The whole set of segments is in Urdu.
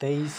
23।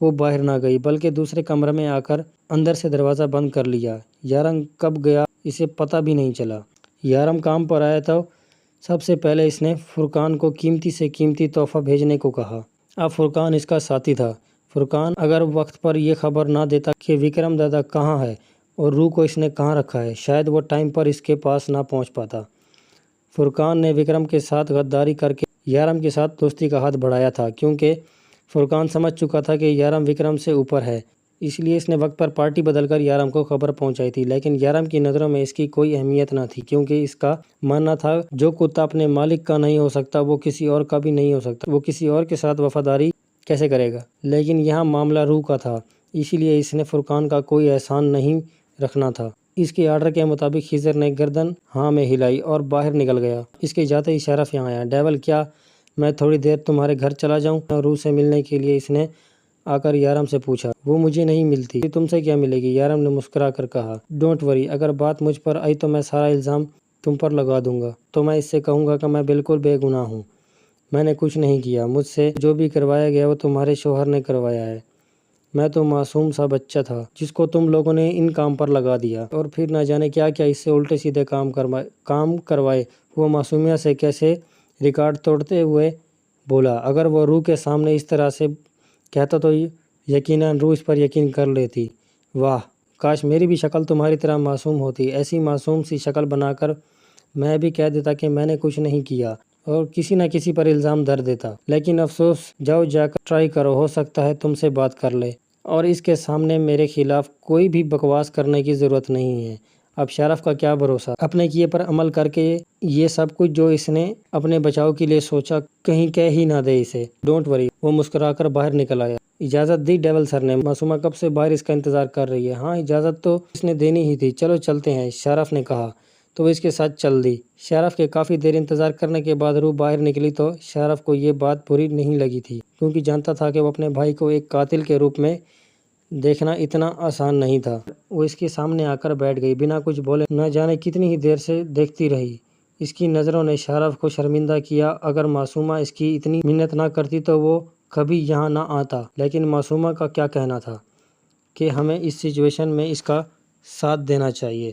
وہ باہر نہ گئی بلکہ دوسرے کمرے میں آ کر اندر سے دروازہ بند کر لیا۔ یارم کب گیا اسے پتہ بھی نہیں چلا۔ یارم کام پر آیا تو سب سے پہلے اس نے فرقان کو قیمتی سے قیمتی تحفہ بھیجنے کو کہا۔ اب فرقان اس کا ساتھی تھا۔ فرقان اگر وقت پر یہ خبر نہ دیتا کہ وکرم دادا کہاں ہے اور روح کو اس نے کہاں رکھا ہے، شاید وہ ٹائم پر اس کے پاس نہ پہنچ پاتا۔ فرقان نے وکرم کے ساتھ غداری کر کے یارم کے ساتھ دوستی کا ہاتھ بڑھایا تھا، کیونکہ فرقان سمجھ چکا تھا کہ یارم وکرم سے اوپر ہے، اس لیے اس نے وقت پر پارٹی بدل کر یارم کو خبر پہنچائی تھی۔ لیکن یارم کی نظروں میں اس کی کوئی اہمیت نہ تھی، کیونکہ اس کا ماننا تھا جو کتا اپنے مالک کا نہیں ہو سکتا وہ کسی اور کا بھی نہیں ہو سکتا، وہ کسی اور کے ساتھ وفاداری کیسے کرے گا۔ لیکن یہاں معاملہ روح کا تھا، اسی لیے اس نے فرقان کا کوئی احسان نہیں رکھنا تھا۔ اس کے آرڈر کے مطابق خضر نے گردن ہاں میں ہلائی اور باہر نکل گیا۔ اس کے جاتے ہی شرف یہاں آیا۔ ڈیول کیا میں تھوڑی دیر تمہارے گھر چلا جاؤں؟ روح سے ملنے کے لیے اس نے آ کر یارم سے پوچھا۔ وہ مجھے نہیں ملتی، تم سے کیا ملے گی؟ یارم نے مسکرا کر کہا۔ ڈونٹ وری، اگر بات مجھ پر آئی تو میں سارا الزام تم پر لگا دوں گا، تو میں اس سے کہوں گا کہ میں بالکل بے گناہ ہوں، میں نے کچھ نہیں کیا، مجھ سے جو بھی کروایا گیا وہ تمہارے شوہر نے کروایا ہے، میں تو معصوم سا بچہ تھا جس کو تم لوگوں نے ان کام پر لگا دیا اور پھر نہ جانے کیا کیا اس سے الٹے سیدھے کام کروائے۔ وہ معصومیت سے کیسے ریکارڈ توڑتے ہوئے بولا۔ اگر وہ روح کے سامنے اس طرح سے کہتا تو یقیناً روح اس پر یقین کر لیتی۔ واہ، کاش میری بھی شکل تمہاری طرح معصوم ہوتی، ایسی معصوم سی شکل بنا کر میں بھی کہہ دیتا کہ میں نے کچھ نہیں کیا اور کسی نہ کسی پر الزام دھر دیتا۔ لیکن افسوس، جاؤ جا کر ٹرائی کرو، ہو سکتا ہے تم سے بات کر لے، اور اس کے سامنے میرے خلاف کوئی بھی بکواس کرنے کی ضرورت نہیں ہے۔ اب شرف کا کیا بھروسہ، اپنے کیے پر عمل کر کے یہ سب کچھ جو اس نے اپنے بچاؤ کے لیے سوچا کہیں کہہ ہی نہ دے اسے۔ ڈونٹ وری، وہ مسکرا کر باہر نکل آیا۔ اجازت دی ڈیول سر نے؟ معصومہ کب سے باہر اس کا انتظار کر رہی ہے۔ ہاں، اجازت تو اس نے دینی ہی تھی، چلو چلتے ہیں، شرف نے کہا تو وہ اس کے ساتھ چل دی۔ شرف کے کافی دیر انتظار کرنے کے بعد روح باہر نکلی تو شرف کو یہ بات بری نہیں لگی تھی، کیونکہ جانتا تھا کہ وہ اپنے بھائی کو ایک قاتل کے روپ میں دیکھنا اتنا آسان نہیں تھا۔ وہ اس کے سامنے آ کر بیٹھ گئی، بنا کچھ بولے، نہ جانے کتنی ہی دیر سے دیکھتی رہی۔ اس کی نظروں نے شرف کو شرمندہ کیا۔ اگر معصومہ اس کی اتنی منت نہ کرتی تو وہ کبھی یہاں نہ آتا، لیکن معصومہ کا کیا کہنا تھا کہ ہمیں اس سچویشن میں اس کا ساتھ دینا چاہیے،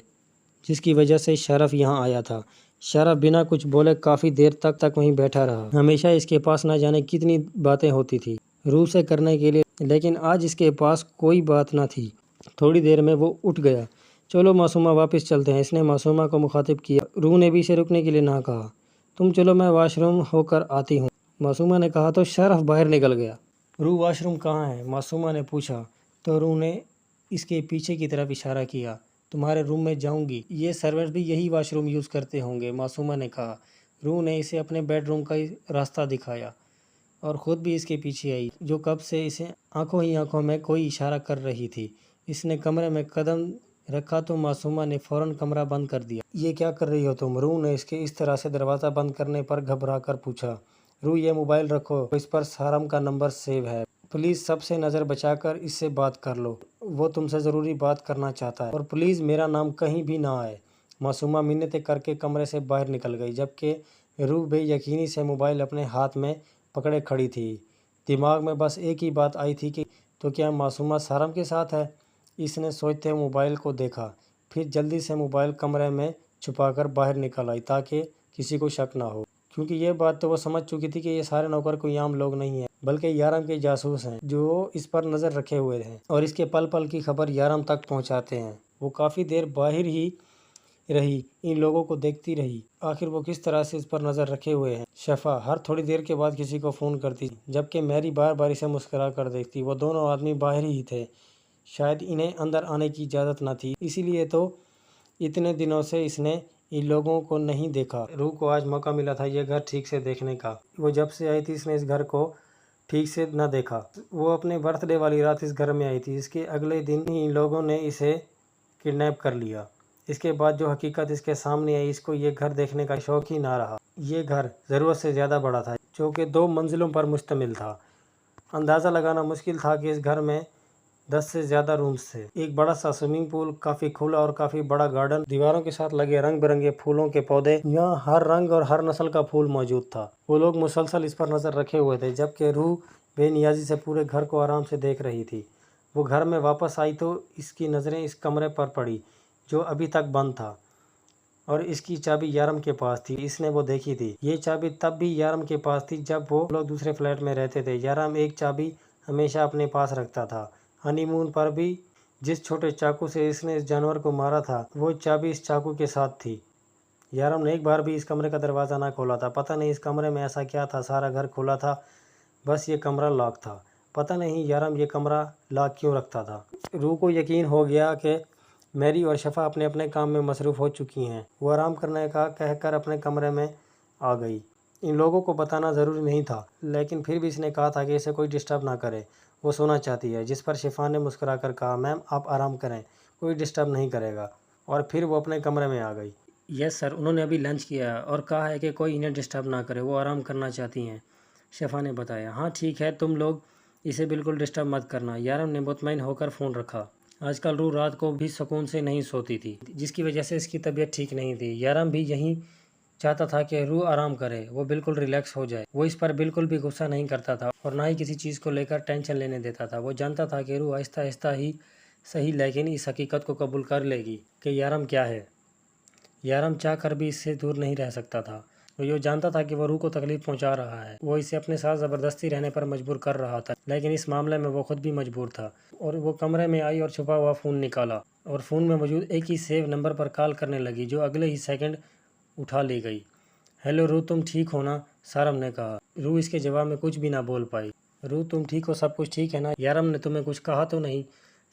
جس کی وجہ سے شرف یہاں آیا تھا۔ شرف بنا کچھ بولے کافی دیر تک وہیں بیٹھا رہا۔ ہمیشہ اس کے پاس نہ جانے کتنی باتیں ہوتی تھی روح سے کرنے کے لیے، لیکن آج اس کے پاس کوئی بات نہ تھی۔ تھوڑی دیر میں وہ اٹھ گیا۔ چلو معصومہ، واپس چلتے ہیں، اس نے معصومہ کو مخاطب کیا۔ روح نے بھی اسے رکنے کے لیے نہ کہا۔ تم چلو، میں واش روم ہو کر آتی ہوں، معصومہ نے کہا تو شرف باہر نکل گیا۔ روح واش روم کہاں ہے؟ معصومہ نے پوچھا تو روح نے اس کے پیچھے کی طرف اشارہ کیا۔ تمہارے روم میں جاؤں گی، یہ سرونٹ بھی یہی واش روم یوز کرتے ہوں گے، معصومہ نے کہا۔ روح نے اسے اپنے بیڈ روم کا راستہ دکھایا اور خود بھی اس کے پیچھے آئی، جو کب سے اسے آنکھوں ہی آنکھوں میں کوئی اشارہ کر رہی تھی۔ اس نے کمرے میں قدم رکھا تو معصومہ نے فوراً کمرہ بند کر دیا۔ یہ کیا کر رہی ہو تم؟ روح نے اس کے اس طرح سے دروازہ بند کرنے پر گھبرا کر پوچھا۔ روح، یہ موبائل رکھو، اس پر سارم کا نمبر سیو ہے، پلیز سب سے نظر بچا کر اس سے بات کر لو، وہ تم سے ضروری بات کرنا چاہتا ہے، اور پلیز میرا نام کہیں بھی نہ آئے۔ معصومہ منتیں کر کے کمرے سے باہر نکل گئی، جبکہ روح بے یقینی سے موبائل اپنے ہاتھ میں پکڑے کھڑی تھی۔ دماغ میں بس ایک ہی بات آئی تھی کہ تو کیا معصومہ سارم کے ساتھ ہے؟ اس نے سوچتے ہوئے موبائل کو دیکھا، پھر جلدی سے موبائل کمرے میں چھپا کر باہر نکل آئی تاکہ کسی کو شک نہ ہو، کیونکہ یہ بات تو وہ سمجھ چکی تھی کہ یہ سارے نوکر کوئی عام لوگ نہیں ہیں، بلکہ یارم کے جاسوس ہیں جو اس پر نظر رکھے ہوئے ہیں اور اس کے پل پل کی خبر یارم تک پہنچاتے ہیں۔ وہ کافی دیر باہر ہی رہی، ان لوگوں کو دیکھتی رہی، آخر وہ کس طرح سے اس پر نظر رکھے ہوئے ہیں۔ شفا ہر تھوڑی دیر کے بعد کسی کو فون کرتی، جبکہ میری بار بار اسے مسکرا کر دیکھتی۔ وہ دونوں آدمی باہر ہی تھے، شاید انہیں اندر آنے کی اجازت نہ تھی، اسی لیے تو اتنے دنوں سے اس نے ان لوگوں کو نہیں دیکھا۔ روح کو آج موقع ملا تھا یہ گھر ٹھیک سے دیکھنے کا۔ وہ جب سے آئی تھی اس نے اس گھر کو ٹھیک سے نہ دیکھا۔ وہ اپنے برتھ ڈے والی رات اس گھر میں آئی تھی، اس کے اگلے دن ہی ان لوگوں نے اسے کڈنیپ کر لیا۔ اس کے بعد جو حقیقت اس کے سامنے آئی، اس کو یہ گھر دیکھنے کا شوق ہی نہ رہا۔ یہ گھر ضرورت سے زیادہ بڑا تھا، جو کہ 2 منزلوں پر مشتمل تھا۔ اندازہ لگانا مشکل تھا کہ اس گھر میں 10 سے زیادہ رومز تھے۔ ایک بڑا سا سوئمنگ پول، کافی کھلا اور کافی بڑا گارڈن، دیواروں کے ساتھ لگے رنگ برنگے پھولوں کے پودے، یہاں ہر رنگ اور ہر نسل کا پھول موجود تھا۔ وہ لوگ مسلسل اس پر نظر رکھے ہوئے تھے، جبکہ روح بے نیازی سے پورے گھر کو آرام سے دیکھ رہی تھی۔ وہ گھر میں واپس آئی تو اس کی نظریں اس کمرے پر پڑی جو ابھی تک بند تھا، اور اس کی چابی یارم کے پاس تھی۔ اس نے وہ دیکھی تھی۔ یہ چابی تب بھی یارم کے پاس تھی جب وہ لوگ دوسرے فلیٹ میں رہتے تھے۔ یارم ایک چابی ہمیشہ اپنے پاس رکھتا تھا۔ ہنی مون پر بھی جس چھوٹے چاقو سے اس نے اس جانور کو مارا تھا، وہ چابی اس چاقو کے ساتھ تھی۔ یارم نے ایک بار بھی اس کمرے کا دروازہ نہ کھولا تھا۔ پتہ نہیں اس کمرے میں ایسا کیا تھا، سارا گھر کھلا تھا، بس یہ کمرہ لاک تھا۔ پتہ نہیں یارم یہ کمرہ لاک کیوں رکھتا تھا۔ روح کو یقین ہو گیا کہ میری اور شفا اپنے اپنے کام میں مصروف ہو چکی ہیں۔ وہ آرام کرنے کا کہہ کر اپنے کمرے میں آ گئی۔ ان لوگوں کو بتانا ضروری نہیں تھا، لیکن پھر بھی اس نے کہا تھا کہ اسے کوئی ڈسٹرب نہ کرے، وہ سونا چاہتی ہے۔ جس پر شفا نے مسکرا کر کہا، میم آپ آرام کریں، کوئی ڈسٹرب نہیں کرے گا، اور پھر وہ اپنے کمرے میں آ گئی۔ یس سر، انہوں نے ابھی لنچ کیا ہے اور کہا ہے کہ کوئی انہیں ڈسٹرب نہ کرے، وہ آرام کرنا چاہتی ہیں، شفا نے بتایا۔ ہاں ٹھیک ہے، تم لوگ اسے بالکل ڈسٹرب مت کرنا۔ یارم نے مطمئن ہو کر فون رکھا۔ آج کل روح رات کو بھی سکون سے نہیں سوتی تھی، جس کی وجہ سے اس کی طبیعت ٹھیک نہیں تھی۔ یارم بھی یہی چاہتا تھا کہ روح آرام کرے، وہ بالکل ریلیکس ہو جائے۔ وہ اس پر بالکل بھی غصہ نہیں کرتا تھا اور نہ ہی کسی چیز کو لے کر ٹینشن لینے دیتا تھا۔ وہ جانتا تھا کہ روح آہستہ آہستہ ہی صحیح لیکن اس حقیقت کو قبول کر لے گی کہ یارم کیا ہے۔ یارم چاہ کر بھی اس سے دور نہیں رہ سکتا تھا۔ وہ یہ جانتا تھا کہ وہ روح کو تکلیف پہنچا رہا ہے، وہ اسے اپنے ساتھ زبردستی رہنے پر مجبور کر رہا تھا، لیکن اس معاملے میں وہ خود بھی مجبور تھا۔ اور وہ کمرے میں آئی اور چھپا ہوا فون نکالا اور فون میں موجود ایک ہی سیو نمبر پر کال کرنے لگی، جو اگلے ہی سیکنڈ اٹھا لی گئی۔ ہیلو روح، تم ٹھیک ہو نا؟ سارم نے کہا۔ روح اس کے جواب میں کچھ بھی نہ بول پائی۔ روح تم ٹھیک ہو، سب کچھ ٹھیک ہے نا؟ یارم نے تمہیں کچھ کہا تو نہیں؟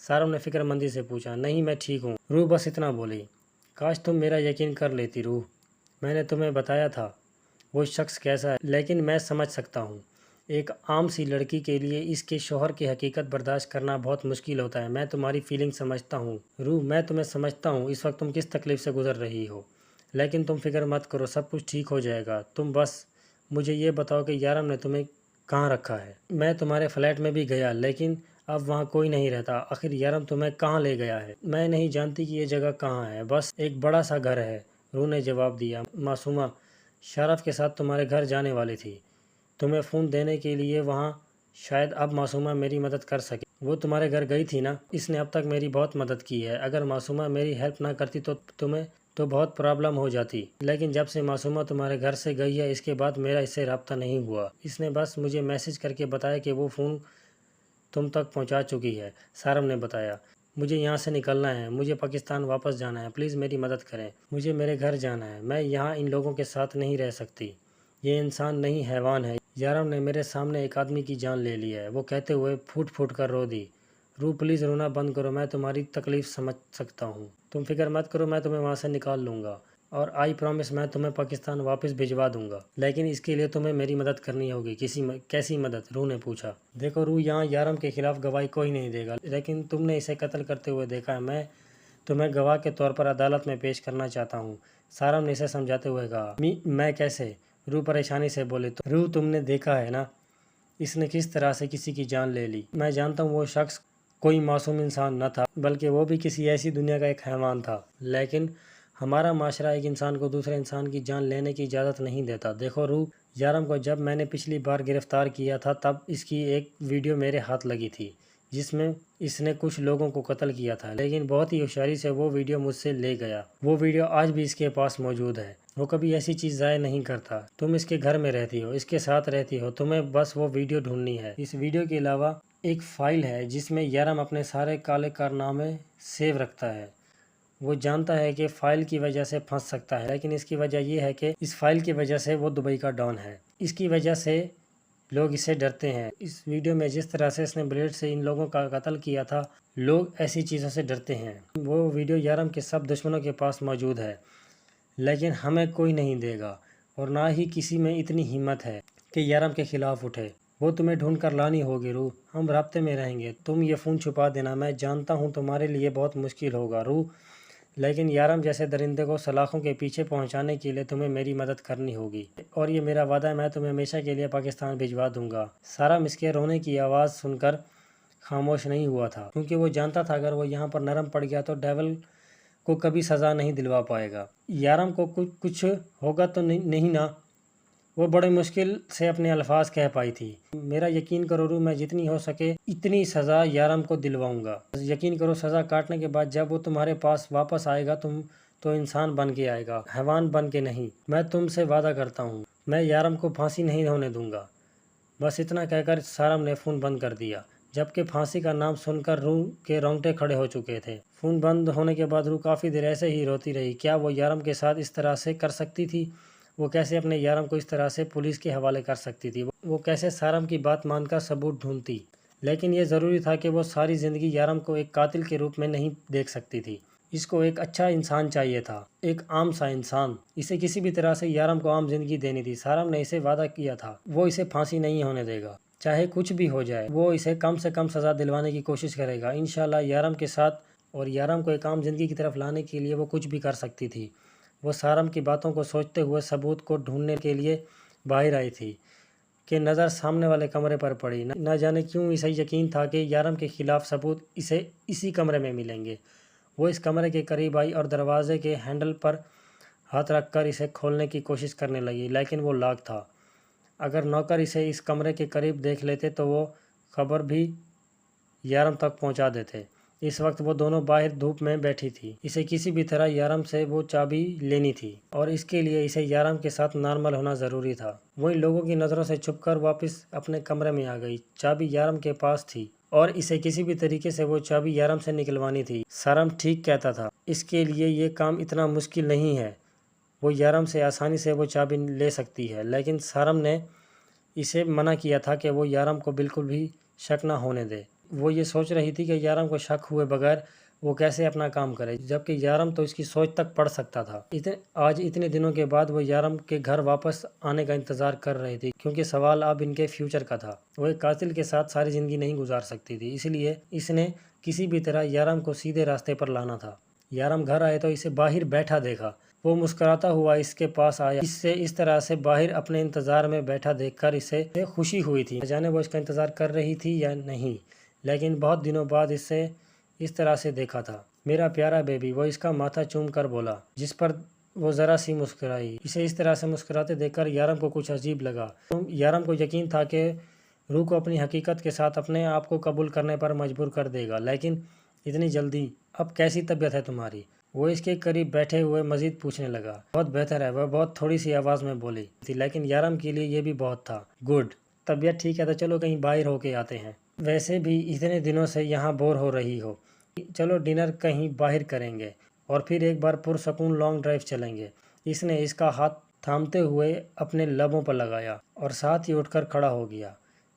سارم نے فکر مندی سے پوچھا۔ نہیں، میں ٹھیک ہوں، روح بس اتنا بولی۔ کاش تم میرا یقین کر لیتی روح، میں نے تمہیں بتایا تھا وہ شخص کیسا ہے، لیکن میں سمجھ سکتا ہوں ایک عام سی لڑکی کے لیے اس کے شوہر کی حقیقت برداشت کرنا بہت مشکل ہوتا ہے۔ میں تمہاری فیلنگ سمجھتا ہوں روح، میں تمہیں سمجھتا ہوں اس وقت تم کس تکلیف سے گزر رہی ہو، لیکن تم فکر مت کرو، سب کچھ ٹھیک ہو جائے گا۔ تم بس مجھے یہ بتاؤ کہ یارم نے تمہیں کہاں رکھا ہے؟ میں تمہارے فلیٹ میں بھی گیا، لیکن اب وہاں کوئی نہیں رہتا۔ آخر یارم تمہیں کہاں لے گیا ہے؟ میں نہیں جانتی کہ یہ جگہ کہاں ہے، بس ایک بڑا سا گھر ہے، روح نے جواب دیا۔ معصومہ شارف کے ساتھ تمہارے گھر جانے والی تھی تمہیں فون دینے کے لیے وہاں، شاید اب معصومہ میری مدد کر سکے۔ وہ تمہارے گھر گئی تھی نا؟ اس نے اب تک میری بہت مدد کی ہے، اگر معصومہ میری ہیلپ نہ کرتی تو تمہیں تو بہت پرابلم ہو جاتی، لیکن جب سے معصومہ تمہارے گھر سے گئی ہے اس کے بعد میرا اس سے رابطہ نہیں ہوا۔ اس نے بس مجھے میسج کر کے بتایا کہ وہ فون تم تک پہنچا چکی ہے۔ سارم نے بتایا۔ مجھے یہاں سے نکلنا ہے، مجھے پاکستان واپس جانا ہے، پلیز میری مدد کریں، مجھے میرے گھر جانا ہے، میں یہاں ان لوگوں کے ساتھ نہیں رہ سکتی، یہ انسان نہیں حیوان ہے۔ یارم نے میرے سامنے ایک آدمی کی جان لے لی ہے، وہ کہتے ہوئے پھوٹ پھوٹ کر رو دی۔ روح پلیز رونا بند کرو، میں تمہاری تکلیف سمجھ سکتا ہوں، تم فکر مت کرو، میں تمہیں وہاں سے نکال لوں گا، اور آئی پرومس میں تمہیں پاکستان واپس بھجوا دوں گا، لیکن اس کے لیے تمہیں میری مدد کرنی ہوگی۔ کیسی مدد؟ روح نے پوچھا۔ دیکھو روح، یہاں یارم کے خلاف گواہی کوئی نہیں دے گا، لیکن تم نے اسے قتل کرتے ہوئے دیکھا ہے، میں تمہیں گواہ کے طور پر عدالت میں پیش کرنا چاہتا ہوں، سارم نے اسے سمجھاتے ہوئے کہا۔ میں کیسے؟ روح پریشانی سے بولے۔ تو روح تم نے دیکھا ہے نا اس نے کس طرح سے کسی کی جان لے لی۔ میں جانتا ہوں وہ شخص کوئی معصوم انسان نہ تھا، بلکہ وہ بھی کسی ایسی دنیا کا ایک حیوان تھا، لیکن ہمارا معاشرہ ایک انسان کو دوسرے انسان کی جان لینے کی اجازت نہیں دیتا۔ دیکھو روح، یارم کو جب میں نے پچھلی بار گرفتار کیا تھا تب اس کی ایک ویڈیو میرے ہاتھ لگی تھی جس میں اس نے کچھ لوگوں کو قتل کیا تھا، لیکن بہت ہی ہوشیاری سے وہ ویڈیو مجھ سے لے گیا۔ وہ ویڈیو آج بھی اس کے پاس موجود ہے، وہ کبھی ایسی چیز ضائع نہیں کرتا۔ تم اس کے گھر میں رہتی ہو، اس کے ساتھ رہتی ہو، تمہیں بس وہ ویڈیو ڈھونڈنی ہے۔ اس ویڈیو کے علاوہ ایک فائل ہے جس میں یارم اپنے سارے کالے کارنامے سیو رکھتا ہے۔ وہ جانتا ہے کہ فائل کی وجہ سے پھنس سکتا ہے، لیکن اس کی وجہ یہ ہے کہ اس فائل کی وجہ سے وہ دبئی کا ڈان ہے، اس کی وجہ سے لوگ اسے ڈرتے ہیں۔ اس ویڈیو میں جس طرح سے اس نے بلیڈ سے ان لوگوں کا قتل کیا تھا، لوگ ایسی چیزوں سے ڈرتے ہیں۔ وہ ویڈیو یارم کے سب دشمنوں کے پاس موجود ہے، لیکن ہمیں کوئی نہیں دے گا، اور نہ ہی کسی میں اتنی ہمت ہے کہ یارم کے خلاف اٹھے۔ وہ تمہیں ڈھونڈ کر لانی ہوگی روح، ہم رابطے میں رہیں گے، تم یہ فون چھپا دینا، میں جانتا ہوں تمہارے لیے بہت مشکل ہوگا روح، لیکن یارم جیسے درندے کو سلاخوں کے پیچھے پہنچانے کے لیے تمہیں میری مدد کرنی ہوگی، اور یہ میرا وعدہ ہے، میں تمہیں ہمیشہ کے لیے پاکستان بھجوا دوں گا۔ سارم اس کے رونے کی آواز سن کر خاموش نہیں ہوا تھا، کیونکہ وہ جانتا تھا اگر وہ یہاں پر نرم پڑ گیا تو ڈیول کو کبھی سزا نہیں دلوا پائے گا۔ یارم کو کچھ ہوگا تو نہیں نا؟ وہ بڑے مشکل سے اپنے الفاظ کہہ پائی تھی، میرا یقین کرو روح، میں جتنی ہو سکے اتنی سزا یارم کو دلواؤں گا۔ یقین کرو سزا کاٹنے کے بعد جب وہ تمہارے پاس واپس آئے گا تم تو انسان بن کے آئے گا، حیوان بن کے نہیں۔ میں تم سے وعدہ کرتا ہوں میں یارم کو پھانسی نہیں ہونے دوں گا۔ بس اتنا کہہ کر سارم نے فون بند کر دیا، جبکہ پھانسی کا نام سن کر روح کے رونگٹے کھڑے ہو چکے تھے۔ فون بند ہونے کے بعد روح کافی دیر ایسے ہی روتی رہی۔ کیا وہ یارم کے ساتھ اس طرح سے کر سکتی تھی؟ وہ کیسے اپنے یارم کو اس طرح سے پولیس کے حوالے کر سکتی تھی؟ وہ کیسے سارم کی بات مان کر ثبوت ڈھونڈتی؟ لیکن یہ ضروری تھا کہ وہ ساری زندگی یارم کو ایک قاتل کے روپ میں نہیں دیکھ سکتی تھی۔ اس کو ایک اچھا انسان چاہیے تھا، ایک عام سا انسان۔ اسے کسی بھی طرح سے یارم کو عام زندگی دینی تھی۔ سارم نے اسے وعدہ کیا تھا وہ اسے پھانسی نہیں ہونے دے گا، چاہے کچھ بھی ہو جائے وہ اسے کم سے کم سزا دلوانے کی کوشش کرے گا انشاءاللہ یارم کے ساتھ، اور یارم کو ایک عام زندگی کی طرف لانے کے لیے وہ کچھ بھی کر سکتی تھی۔ وہ سارم کی باتوں کو سوچتے ہوئے ثبوت کو ڈھونڈنے کے لیے باہر آئی تھی کہ نظر سامنے والے کمرے پر پڑی۔ نہ جانے کیوں اسے یقین تھا کہ یارم کے خلاف ثبوت اسے اسی کمرے میں ملیں گے۔ وہ اس کمرے کے قریب آئی اور دروازے کے ہینڈل پر ہاتھ رکھ کر اسے کھولنے کی کوشش کرنے لگی، لیکن وہ لاک تھا۔ اگر نوکر اسے اس کمرے کے قریب دیکھ لیتے تو وہ خبر بھی یارم تک پہنچا دیتے۔ اس وقت وہ دونوں باہر دھوپ میں بیٹھی تھی۔ اسے کسی بھی طرح یارم سے وہ چابی لینی تھی، اور اس کے لیے اسے یارم کے ساتھ نارمل ہونا ضروری تھا۔ وہ ان لوگوں کی نظروں سے چھپ کر واپس اپنے کمرے میں آ گئی۔ چابی یارم کے پاس تھی اور اسے کسی بھی طریقے سے وہ چابی یارم سے نکلوانی تھی۔ سارم ٹھیک کہتا تھا، اس کے لیے یہ کام اتنا مشکل نہیں ہے، وہ یارم سے آسانی سے وہ چابی لے سکتی ہے۔ لیکن سارم نے اسے منع کیا تھا کہ وہ یارم کو بالکل بھی شک نہ ہونے دے۔ وہ یہ سوچ رہی تھی کہ یارم کو شک ہوئے بغیر وہ کیسے اپنا کام کرے، جبکہ یارم تو اس کی سوچ تک پڑھ سکتا تھا۔ آج اتنے دنوں کے بعد وہ یارم کے گھر واپس آنے کا انتظار کر رہی تھی، کیونکہ سوال اب ان کے فیوچر کا تھا۔ وہ ایک قاتل کے ساتھ ساری زندگی نہیں گزار سکتی تھی، اس لیے اس نے کسی بھی طرح یارم کو سیدھے راستے پر لانا تھا۔ یارم گھر آئے تو اسے باہر بیٹھا دیکھا۔ وہ مسکراتا ہوا اس کے پاس آیا۔ اس سے اس طرح سے باہر اپنے انتظار میں بیٹھا دیکھ کر اسے خوشی ہوئی تھی۔ نہ جانے وہ اس کا انتظار کر رہی تھی یا نہیں، لیکن بہت دنوں بعد اسے اس طرح سے دیکھا تھا۔ میرا پیارا بیبی، وہ اس کا ماتھا چوم کر بولا، جس پر وہ ذرا سی مسکرائی۔ اسے اس طرح سے مسکراتے دیکھ کر یارم کو کچھ عجیب لگا۔ یارم کو یقین تھا کہ روح کو اپنی حقیقت کے ساتھ اپنے آپ کو قبول کرنے پر مجبور کر دے گا، لیکن اتنی جلدی؟ اب کیسی طبیعت ہے تمہاری؟ وہ اس کے قریب بیٹھے ہوئے مزید پوچھنے لگا۔ بہت بہتر ہے، وہ بہت تھوڑی سی آواز میں بولی تھی، لیکن یارم کے لیے یہ بھی بہت تھا۔ گڈ، طبیعت ٹھیک ہے تو چلو کہیں باہر ہو کے آتے ہیں، ویسے بھی اتنے دنوں سے یہاں بور ہو رہی ہو، چلو ڈنر کہیں باہر کریں گے اور پھر ایک بار پرسکون لانگ ڈرائیو چلیں گے۔ اس نے اس کا ہاتھ تھامتے ہوئے اپنے لبوں پر لگایا اور ساتھ ہی اٹھ کر کھڑا ہو گیا۔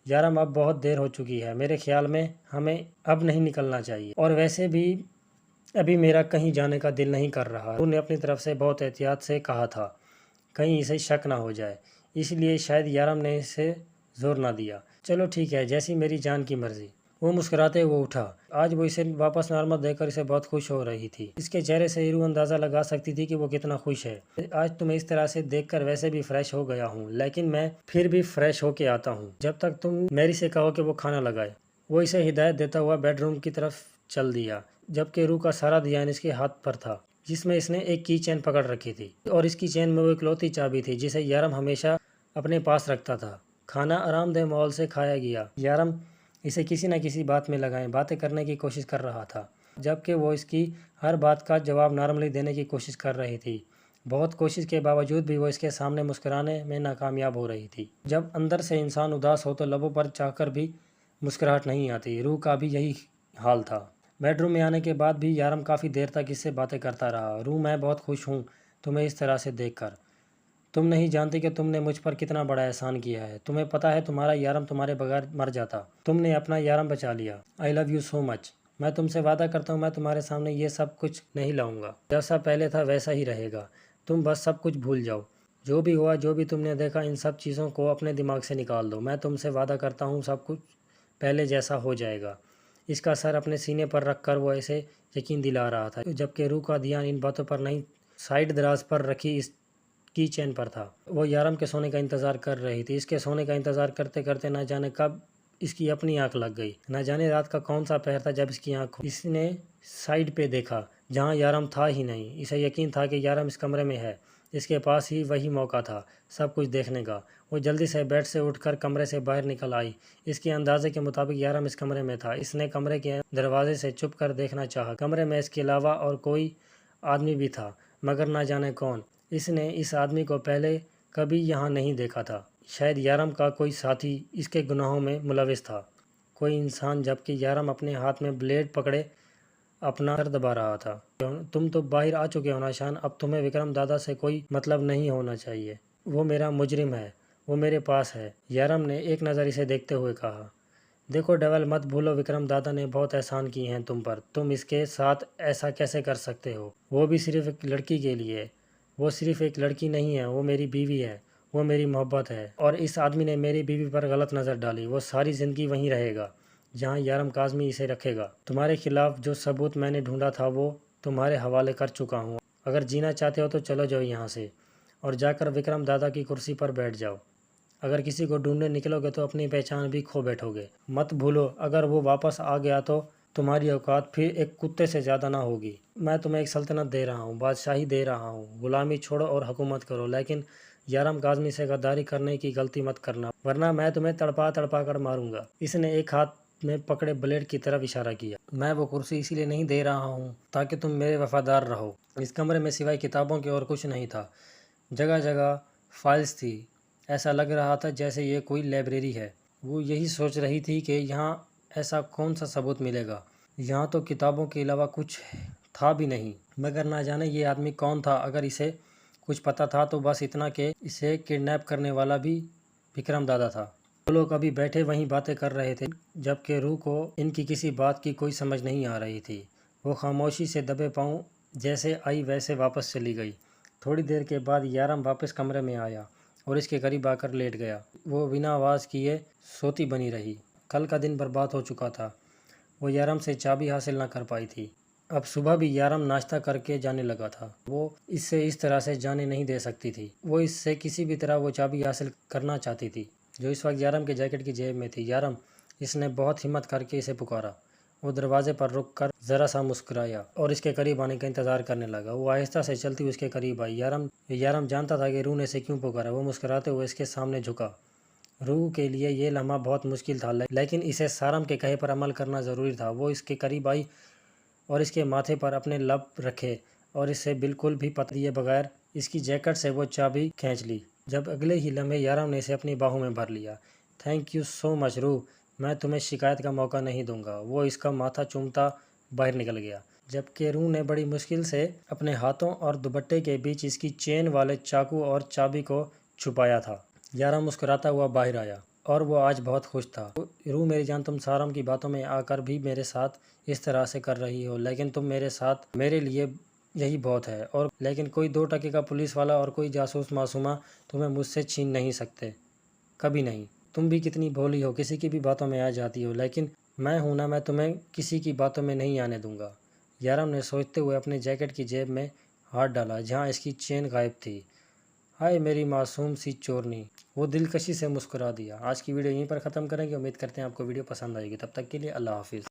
یارم اب بہت دیر ہو چکی ہے، میرے خیال میں ہمیں اب نہیں نکلنا چاہیے، اور ویسے بھی ابھی میرا کہیں جانے کا دل نہیں کر رہا۔ انہوں نے اپنی طرف سے بہت احتیاط سے کہا تھا، کہیں اسے شک نہ ہو جائے، اس لیے شاید یارم نے اسے زور نہ دیا۔ چلو ٹھیک ہے، جیسی میری جان کی مرضی۔ وہ مسکراتے ہوئے اٹھا۔ آج وہ اسے واپس نارمل دیکھ کر اسے بہت خوش ہو رہی تھی۔ اس کے چہرے سے روح اندازہ لگا سکتی تھی کہ وہ کتنا خوش ہے۔ آج تمہیں اس طرح سے دیکھ کر ویسے بھی فریش ہو گیا ہوں، لیکن میں پھر بھی فریش ہو کے آتا ہوں جب تک تم میری سے کہو کہ وہ کھانا لگائے۔ وہ اسے ہدایت دیتا ہوا بیڈ روم کی طرف چل دیا، جبکہ روح کا سارا دھیان اس کے ہاتھ پر تھا، جس میں اس نے ایک کی چین پکڑ رکھی تھی، اور اس کی چین میں وہ اکلوتی چابی تھی جسے یارم ہمیشہ اپنے پاس رکھتا تھا۔ کھانا آرام دہ ماحول سے کھایا گیا۔ یارم اسے کسی نہ کسی بات میں لگائیں باتیں کرنے کی کوشش کر رہا تھا، جبکہ وہ اس کی ہر بات کا جواب نارملی دینے کی کوشش کر رہی تھی۔ بہت کوشش کے باوجود بھی وہ اس کے سامنے مسکرانے میں ناکامیاب ہو رہی تھی۔ جب اندر سے انسان اداس ہو تو لبوں پر چاہ کر بھی مسکراہٹ نہیں آتی۔ روح کا بھی یہی حال تھا۔ بیڈ روم میں آنے کے بعد بھی یارم کافی دیر تک اس سے باتیں کرتا رہا۔ روح، میں بہت خوش ہوں تمہیں اس طرح سے دیکھ کر۔ تم نہیں جانتی کہ تم نے مجھ پر کتنا بڑا احسان کیا ہے۔ تمہیں پتہ ہے تمہارا یارم تمہارے بغیر مر جاتا، تم نے اپنا یارم بچا لیا۔ آئی لو یو سو مچ۔ میں تم سے وعدہ کرتا ہوں میں تمہارے سامنے یہ سب کچھ نہیں لاؤں گا، جیسا پہلے تھا ویسا ہی رہے گا۔ تم بس سب کچھ بھول جاؤ، جو بھی ہوا، جو بھی تم نے دیکھا، ان سب چیزوں کو اپنے دماغ سے نکال دو۔ میں تم سے وعدہ کرتا ہوں سب کچھ پہلے جیسا ہو جائے گا۔ اس کا سر اپنے سینے پر رکھ کر وہ ایسے یقین دلا رہا تھا، جبکہ روح کا دھیان ان باتوں پر نہیں، سائیڈ دراز پر رکھی اس کی چین پر تھا۔ وہ یارم کے سونے کا انتظار کر رہی تھی۔ اس کے سونے کا انتظار کرتے کرتے نہ جانے کب اس کی اپنی آنکھ لگ گئی۔ نہ جانے رات کا کون سا پہر تھا جب اس کی آنکھ اس نے سائیڈ پہ دیکھا جہاں یارم تھا ہی نہیں۔ اسے یقین تھا کہ یارم اس کمرے میں ہے۔ اس کے پاس ہی وہی موقع تھا سب کچھ دیکھنے کا۔ وہ جلدی سے بیڈ سے اٹھ کر کمرے سے باہر نکل آئی۔ اس کے اندازے کے مطابق یارم اس کمرے میں تھا۔ اس نے کمرے کے دروازے سے چھپ کر دیکھنا چاہا۔ کمرے میں اس کے علاوہ اور کوئی آدمی بھی تھا، مگر نہ جانے کون۔ اس نے اس آدمی کو پہلے کبھی یہاں نہیں دیکھا تھا۔ شاید یارم کا کوئی ساتھی اس کے گناہوں میں ملوث تھا، کوئی انسان۔ جبکہ یارم اپنے ہاتھ میں بلیڈ پکڑے اپنا سر دبا رہا تھا۔ تم تو باہر آ چکے ہو نشان، اب تمہیں وکرم دادا سے کوئی مطلب نہیں ہونا چاہیے۔ وہ میرا مجرم ہے، وہ میرے پاس ہے، یارم نے ایک نظر اسے دیکھتے ہوئے کہا۔ دیکھو ڈیول، مت بھولو وکرم دادا نے بہت احسان کیے ہیں تم پر، تم اس کے ساتھ ایسا کیسے کر سکتے ہو؟ وہ بھی صرف ایک لڑکی کے لیے۔ وہ صرف ایک لڑکی نہیں ہے، وہ میری بیوی ہے، وہ میری محبت ہے، اور اس آدمی نے میری بیوی پر غلط نظر ڈالی۔ وہ ساری زندگی وہیں رہے گا جہاں یارم کاظمی اسے رکھے گا۔ تمہارے خلاف جو ثبوت میں نے ڈھونڈا تھا وہ تمہارے حوالے کر چکا ہوں۔ اگر جینا چاہتے ہو تو چلو جاؤ یہاں سے اور جا کر وکرم دادا کی کرسی پر بیٹھ جاؤ۔ اگر کسی کو ڈھونڈنے نکلو گے تو اپنی پہچان بھی کھو بیٹھو گے۔ مت بھولو، اگر وہ واپس آ گیا تو تمہاری اوقات پھر ایک کتے سے زیادہ نہ ہوگی۔ میں تمہیں ایک سلطنت دے رہا ہوں، بادشاہی دے رہا ہوں، غلامی چھوڑو اور حکومت کرو، لیکن یارم کاظمی سے غداری کرنے کی غلطی مت کرنا، ورنہ میں تمہیں تڑپا تڑپا کر ماروں گا۔ اس نے ایک ہاتھ میں پکڑے بلیڈ کی طرف اشارہ کیا۔ میں وہ کرسی اسی لیے نہیں دے رہا ہوں تاکہ تم میرے وفادار رہو۔ اس کمرے میں سوائے کتابوں کے اور کچھ نہیں تھا۔ جگہ جگہ فائلز تھی، ایسا لگ رہا تھا جیسے یہ کوئی لائبریری ہے۔ وہ یہی سوچ رہی تھی کہ یہاں ایسا کون سا ثبوت ملے گا، یہاں تو کتابوں کے علاوہ کچھ تھا بھی نہیں۔ مگر نہ جانے یہ آدمی کون تھا۔ اگر اسے کچھ پتہ تھا تو بس اتنا کہ اسے کڈنیپ کرنے والا بھی وکرم دادا تھا۔ وہ لوگ ابھی بیٹھے وہیں باتیں کر رہے تھے، جبکہ روح کو ان کی کسی بات کی کوئی سمجھ نہیں آ رہی تھی۔ وہ خاموشی سے دبے پاؤں جیسے آئی ویسے واپس چلی گئی۔ تھوڑی دیر کے بعد یارم واپس کمرے میں آیا اور اس کے قریب آ کر لیٹ گیا۔ وہ بنا آواز کیے سوتی بنی رہی۔ کل کا دن برباد ہو چکا تھا۔ وہ یارم سے چابی حاصل نہ کر پائی تھی۔ اب صبح بھی یارم ناشتہ کر کے جانے لگا تھا۔ وہ اس سے اس طرح سے جانے نہیں دے سکتی تھی۔ وہ اس سے کسی بھی طرح وہ چابی حاصل کرنا چاہتی تھی جو اس وقت یارم کے جیکٹ کی جیب میں تھی۔ یارم، اس نے بہت ہمت کر کے اسے پکارا۔ وہ دروازے پر رک کر ذرا سا مسکرایا اور اس کے قریب آنے کا انتظار کرنے لگا۔ وہ آہستہ سے چلتی ہوئی اس کے قریب آئی۔ یارم جانتا تھا کہ روح نے اسے کیوں پکارا۔ وہ مسکراتے ہوئے اس کے سامنے جھکا۔ روح کے لیے یہ لمحہ بہت مشکل تھا، لیکن اسے سارم کے کہے پر عمل کرنا ضروری تھا۔ وہ اس کے قریب آئی اور اس کے ماتھے پر اپنے لب رکھے اور اسے بالکل بھی پتہ دیے بغیر اس کی جیکٹ سے وہ چابی کھینچ لی۔ جب اگلے ہی لمحے یارم نے اسے اپنی باہوں میں بھر لیا۔ تھینک یو سو مچ روح، میں تمہیں شکایت کا موقع نہیں دوں گا۔ وہ اس کا ماتھا چومتا باہر نکل گیا، جبکہ روح نے بڑی مشکل سے اپنے ہاتھوں اور دوپٹے کے بیچ اس کی چین والے چاقو اور چابی کو چھپایا تھا۔ یارم مسکراتا ہوا باہر آیا اور وہ آج بہت خوش تھا۔ روح میری جان، تم سارم کی باتوں میں آ کر بھی میرے ساتھ اس طرح سے کر رہی ہو، لیکن تم میرے ساتھ، میرے لیے یہی بہت ہے، اور لیکن کوئی 2 ٹکے کا پولیس والا اور کوئی جاسوس معصومہ تمہیں مجھ سے چھین نہیں سکتے، کبھی نہیں۔ تم بھی کتنی بھولی ہو، کسی کی بھی باتوں میں آ جاتی ہو، لیکن میں ہوں نا، میں تمہیں کسی کی باتوں میں نہیں آنے دوں گا۔ یارم نے سوچتے ہوئے اپنے جیکٹ کی جیب میں ہاتھ ڈالا جہاں اس کی چین غائب تھی۔ ہائے میری معصوم سی چورنی، وہ دلکشی سے مسکرا دیا۔ آج کی ویڈیو یہیں پر ختم کریں گے۔ امید کرتے ہیں آپ کو ویڈیو پسند آئے گی۔ تب تک کے لیے اللہ حافظ۔